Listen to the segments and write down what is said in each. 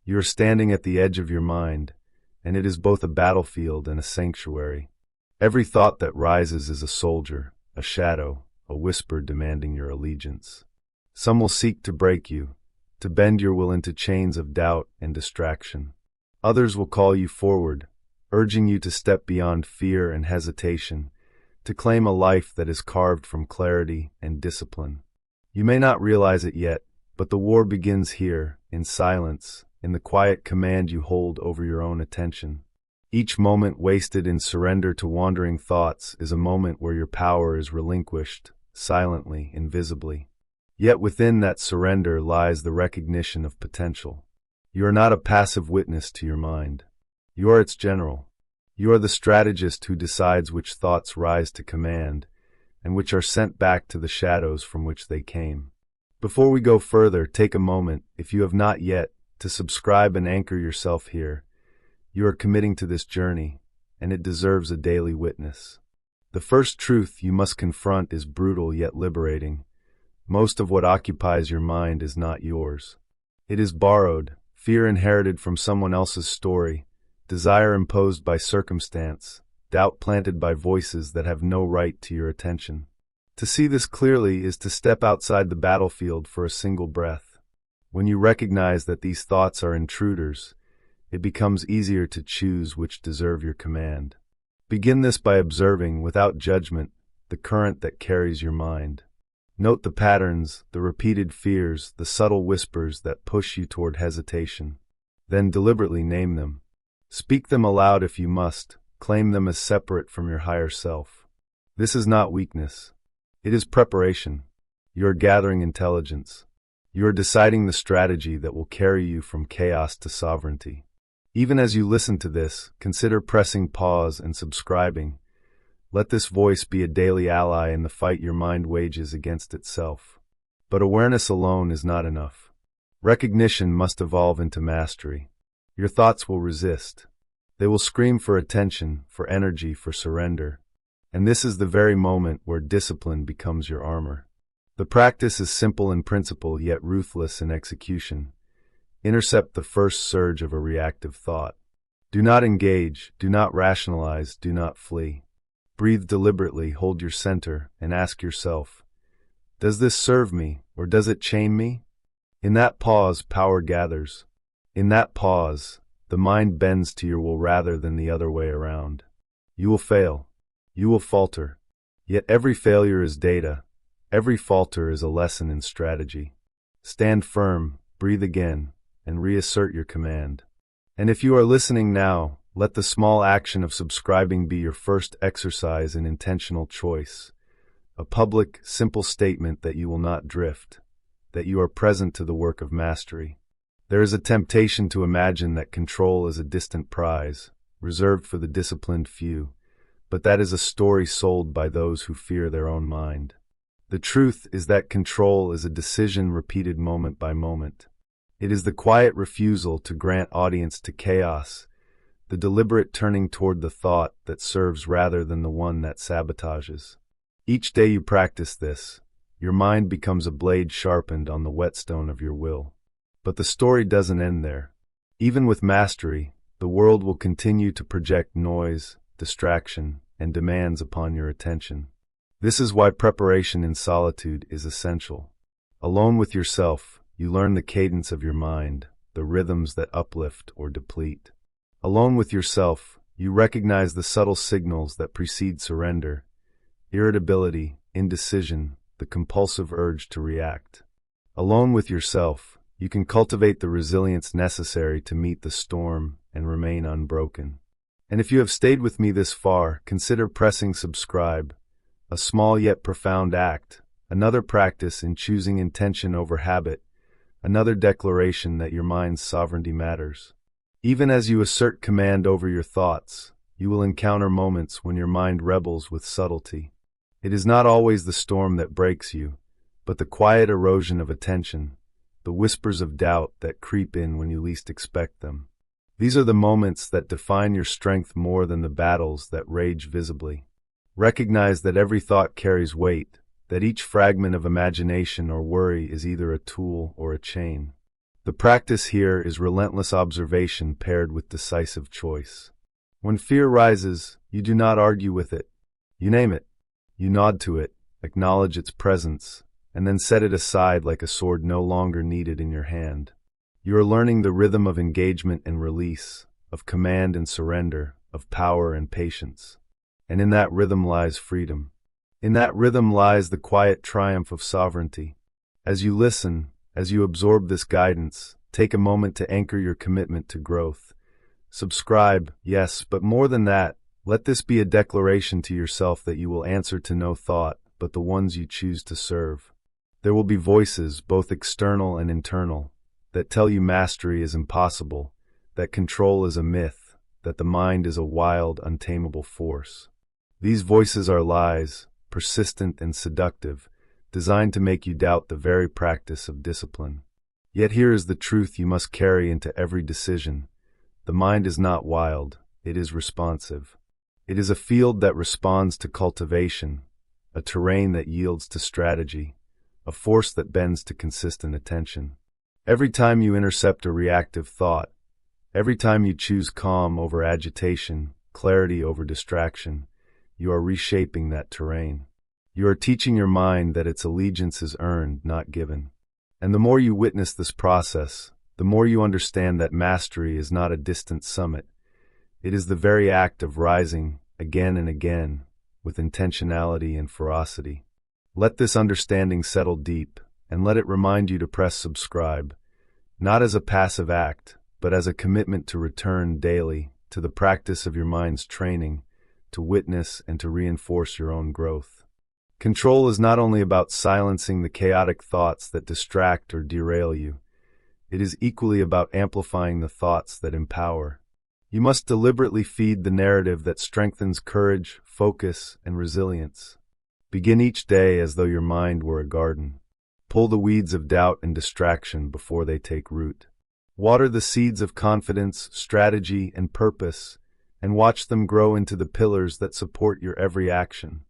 You are standing at the edge of your mind, and it is both a battlefield and a sanctuary. Every thought that rises is a soldier, a shadow, a whisper demanding your allegiance. Some will seek to break you, to bend your will into chains of doubt and distraction. Others will call you forward, urging you to step beyond fear and hesitation, to claim a life that is carved from clarity and discipline. You may not realize it yet, but the war begins here, in silence, in the quiet command you hold over your own attention. Each moment wasted in surrender to wandering thoughts is a moment where your power is relinquished, silently, invisibly. Yet within that surrender lies the recognition of potential. You are not a passive witness to your mind. You are its general. You are the strategist who decides which thoughts rise to command, and which are sent back to the shadows from which they came. Before we go further, take a moment, if you have not yet, to subscribe and anchor yourself here. You are committing to this journey, and it deserves a daily witness. The first truth you must confront is brutal yet liberating. Most of what occupies your mind is not yours. It is borrowed, fear inherited from someone else's story, desire imposed by circumstance, doubt planted by voices that have no right to your attention. To see this clearly is to step outside the battlefield for a single breath. When you recognize that these thoughts are intruders, it becomes easier to choose which deserve your command. Begin this by observing, without judgment, the current that carries your mind. Note the patterns, the repeated fears, the subtle whispers that push you toward hesitation. Then deliberately name them. Speak them aloud if you must. Claim them as separate from your higher self. This is not weakness. It is preparation. You are gathering intelligence. You are deciding the strategy that will carry you from chaos to sovereignty. Even as you listen to this, consider pressing pause and subscribing. Let this voice be a daily ally in the fight your mind wages against itself. But awareness alone is not enough. Recognition must evolve into mastery. Your thoughts will resist. They will scream for attention, for energy, for surrender. And this is the very moment where discipline becomes your armor. The practice is simple in principle, yet ruthless in execution. Intercept the first surge of a reactive thought. Do not engage, do not rationalize, do not flee. Breathe deliberately, hold your center, and ask yourself, does this serve me, or does it chain me? In that pause, power gathers. In that pause, the mind bends to your will rather than the other way around. You will fail. You will falter. Yet every failure is data. Every falter is a lesson in strategy. Stand firm, breathe again, and reassert your command. And if you are listening now, let the small action of subscribing be your first exercise in intentional choice. A public, simple statement that you will not drift, that you are present to the work of mastery. There is a temptation to imagine that control is a distant prize, reserved for the disciplined few, but that is a story sold by those who fear their own mind. The truth is that control is a decision repeated moment by moment. It is the quiet refusal to grant audience to chaos, the deliberate turning toward the thought that serves rather than the one that sabotages. Each day you practice this, your mind becomes a blade sharpened on the whetstone of your will. But the story doesn't end there. Even with mastery, the world will continue to project noise, distraction, and demands upon your attention. This is why preparation in solitude is essential. Alone with yourself, you learn the cadence of your mind, the rhythms that uplift or deplete. Alone with yourself, you recognize the subtle signals that precede surrender, irritability, indecision, the compulsive urge to react. Alone with yourself, you can cultivate the resilience necessary to meet the storm and remain unbroken. And if you have stayed with me this far, consider pressing subscribe, a small yet profound act, another practice in choosing intention over habit, another declaration that your mind's sovereignty matters. Even as you assert command over your thoughts, you will encounter moments when your mind rebels with subtlety. It is not always the storm that breaks you, but the quiet erosion of attention, the whispers of doubt that creep in when you least expect them. These are the moments that define your strength more than the battles that rage visibly. Recognize that every thought carries weight, that each fragment of imagination or worry is either a tool or a chain. The practice here is relentless observation paired with decisive choice. When fear rises, you do not argue with it. You name it. You nod to it, acknowledge its presence, and then set it aside like a sword no longer needed in your hand. You are learning the rhythm of engagement and release, of command and surrender, of power and patience. And in that rhythm lies freedom. In that rhythm lies the quiet triumph of sovereignty. As you listen, as you absorb this guidance, take a moment to anchor your commitment to growth. Subscribe, yes, but more than that, let this be a declaration to yourself that you will answer to no thought, but the ones you choose to serve. There will be voices, both external and internal, that tell you mastery is impossible, that control is a myth, that the mind is a wild, untamable force. These voices are lies, persistent and seductive, designed to make you doubt the very practice of discipline. Yet here is the truth you must carry into every decision. The mind is not wild, it is responsive. It is a field that responds to cultivation, a terrain that yields to strategy, a force that bends to consistent attention. Every time you intercept a reactive thought, every time you choose calm over agitation, clarity over distraction, you are reshaping that terrain. You are teaching your mind that its allegiance is earned, not given. And the more you witness this process, the more you understand that mastery is not a distant summit. It is the very act of rising, again and again, with intentionality and ferocity. Let this understanding settle deep, and let it remind you to press subscribe, not as a passive act, but as a commitment to return daily to the practice of your mind's training, to witness and to reinforce your own growth. Control is not only about silencing the chaotic thoughts that distract or derail you. It is equally about amplifying the thoughts that empower. You must deliberately feed the narrative that strengthens courage, focus, and resilience. Begin each day as though your mind were a garden. Pull the weeds of doubt and distraction before they take root. Water the seeds of confidence, strategy, and purpose, and watch them grow into the pillars that support your every action.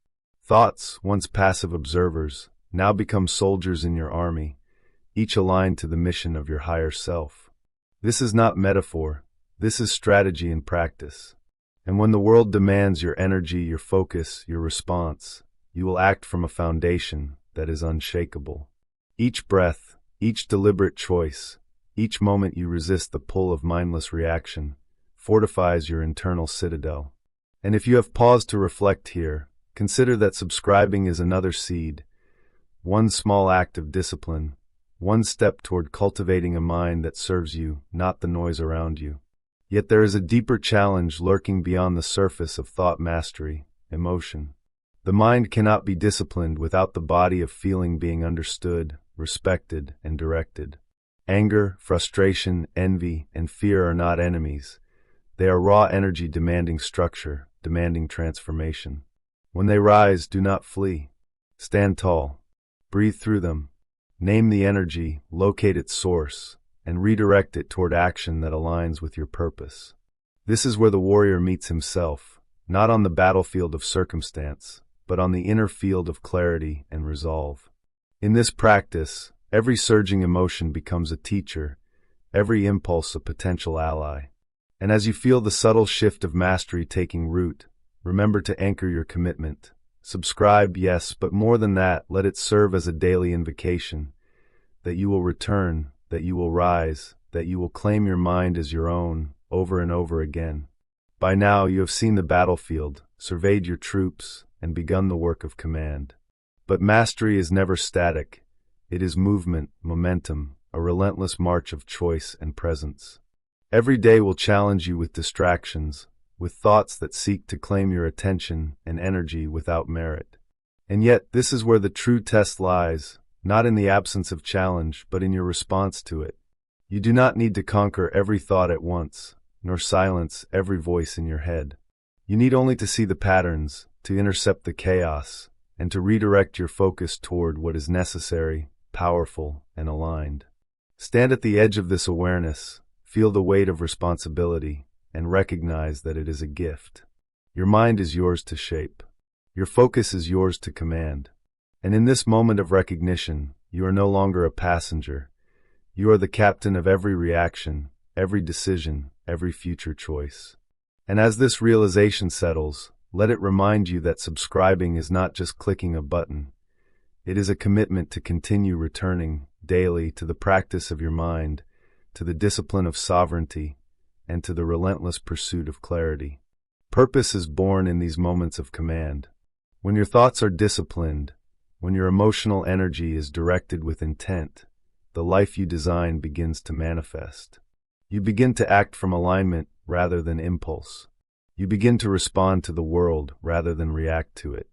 Thoughts, once passive observers, now become soldiers in your army, each aligned to the mission of your higher self. This is not metaphor, this is strategy in practice. And when the world demands your energy, your focus, your response, you will act from a foundation that is unshakable. Each breath, each deliberate choice, each moment you resist the pull of mindless reaction, fortifies your internal citadel. And if you have paused to reflect here, consider that subscribing is another seed, one small act of discipline, one step toward cultivating a mind that serves you, not the noise around you. Yet there is a deeper challenge lurking beyond the surface of thought mastery, emotion. The mind cannot be disciplined without the body of feeling being understood, respected, and directed. Anger, frustration, envy, and fear are not enemies. They are raw energy demanding structure, demanding transformation. When they rise, do not flee. Stand tall. Breathe through them. Name the energy, locate its source, and redirect it toward action that aligns with your purpose. This is where the warrior meets himself, not on the battlefield of circumstance, but on the inner field of clarity and resolve. In this practice, every surging emotion becomes a teacher, every impulse a potential ally. And as you feel the subtle shift of mastery taking root, remember to anchor your commitment. Subscribe, yes, but more than that, let it serve as a daily invocation, that you will return, that you will rise, that you will claim your mind as your own, over and over again. By now you have seen the battlefield, surveyed your troops, and begun the work of command. But mastery is never static. It is movement, momentum, a relentless march of choice and presence. Every day will challenge you with distractions, with thoughts that seek to claim your attention and energy without merit. And yet, this is where the true test lies, not in the absence of challenge, but in your response to it. You do not need to conquer every thought at once, nor silence every voice in your head. You need only to see the patterns, to intercept the chaos, and to redirect your focus toward what is necessary, powerful, and aligned. Stand at the edge of this awareness, feel the weight of responsibility, and recognize that it is a gift. Your mind is yours to shape. Your focus is yours to command. And in this moment of recognition, you are no longer a passenger. You are the captain of every reaction, every decision, every future choice. And as this realization settles, let it remind you that subscribing is not just clicking a button. It is a commitment to continue returning daily to the practice of your mind, to the discipline of sovereignty, and to the relentless pursuit of clarity. Purpose is born in these moments of command. When your thoughts are disciplined, when your emotional energy is directed with intent, the life you design begins to manifest. You begin to act from alignment rather than impulse. You begin to respond to the world rather than react to it.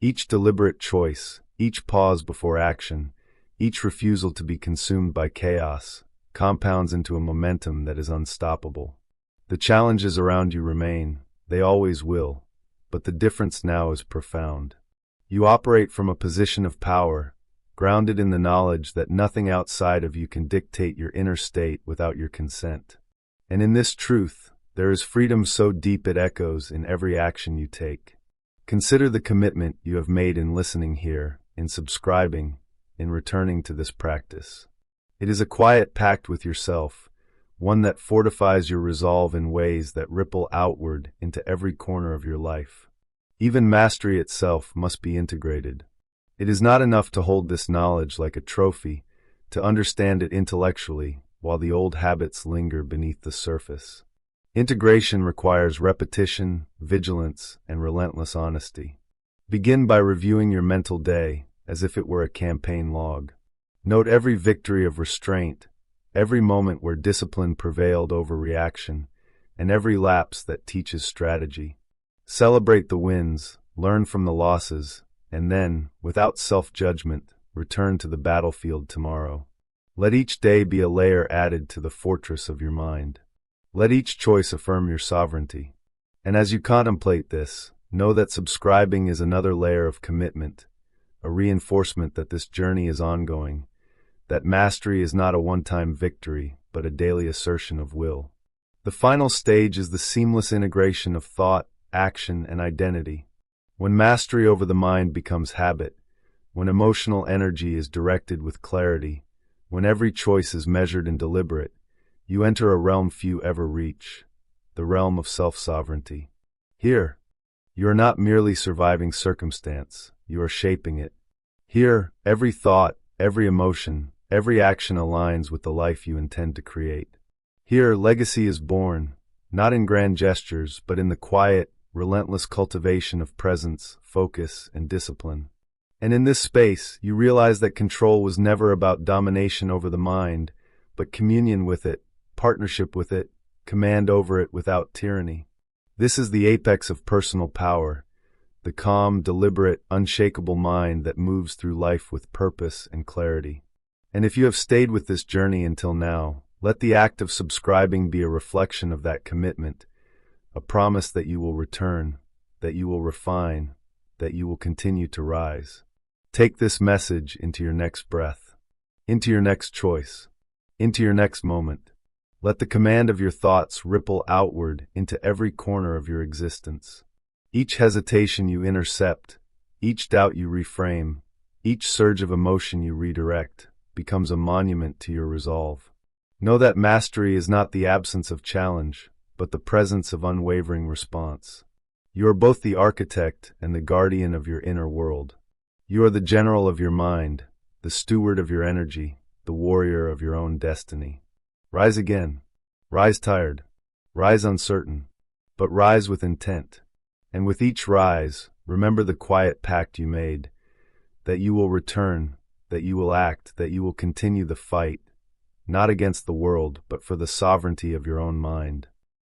Each deliberate choice, each pause before action, each refusal to be consumed by chaos, compounds into a momentum that is unstoppable. The challenges around you remain, they always will, but the difference now is profound. You operate from a position of power, grounded in the knowledge that nothing outside of you can dictate your inner state without your consent. And in this truth, there is freedom so deep it echoes in every action you take. Consider the commitment you have made in listening here, in subscribing, in returning to this practice. It is a quiet pact with yourself, one that fortifies your resolve in ways that ripple outward into every corner of your life. Even mastery itself must be integrated. It is not enough to hold this knowledge like a trophy, to understand it intellectually, while the old habits linger beneath the surface. Integration requires repetition, vigilance, and relentless honesty. Begin by reviewing your mental day as if it were a campaign log. Note every victory of restraint, every moment where discipline prevailed over reaction, and every lapse that teaches strategy. Celebrate the wins, learn from the losses, and then, without self-judgment, return to the battlefield tomorrow. Let each day be a layer added to the fortress of your mind. Let each choice affirm your sovereignty. And as you contemplate this, know that subscribing is another layer of commitment, a reinforcement that this journey is ongoing, that mastery is not a one-time victory, but a daily assertion of will. The final stage is the seamless integration of thought, action, and identity. When mastery over the mind becomes habit, when emotional energy is directed with clarity, when every choice is measured and deliberate, you enter a realm few ever reach, the realm of self-sovereignty. Here, you are not merely surviving circumstance, you are shaping it. Here, every thought, every emotion, every action aligns with the life you intend to create. Here, legacy is born, not in grand gestures, but in the quiet, relentless cultivation of presence, focus, and discipline. And in this space, you realize that control was never about domination over the mind, but communion with it, partnership with it, command over it without tyranny. This is the apex of personal power, the calm, deliberate, unshakable mind that moves through life with purpose and clarity. And if you have stayed with this journey until now, let the act of subscribing be a reflection of that commitment, a promise that you will return, that you will refine, that you will continue to rise. Take this message into your next breath, into your next choice, into your next moment. Let the command of your thoughts ripple outward into every corner of your existence. Each hesitation you intercept, each doubt you reframe, each surge of emotion you redirect, becomes a monument to your resolve. Know that mastery is not the absence of challenge, but the presence of unwavering response. You are both the architect and the guardian of your inner world. You are the general of your mind, the steward of your energy, the warrior of your own destiny. Rise again. Rise tired. Rise uncertain. But rise with intent. And with each rise, remember the quiet pact you made, that you will return, that you will act, that you will continue the fight, not against the world, but for the sovereignty of your own mind.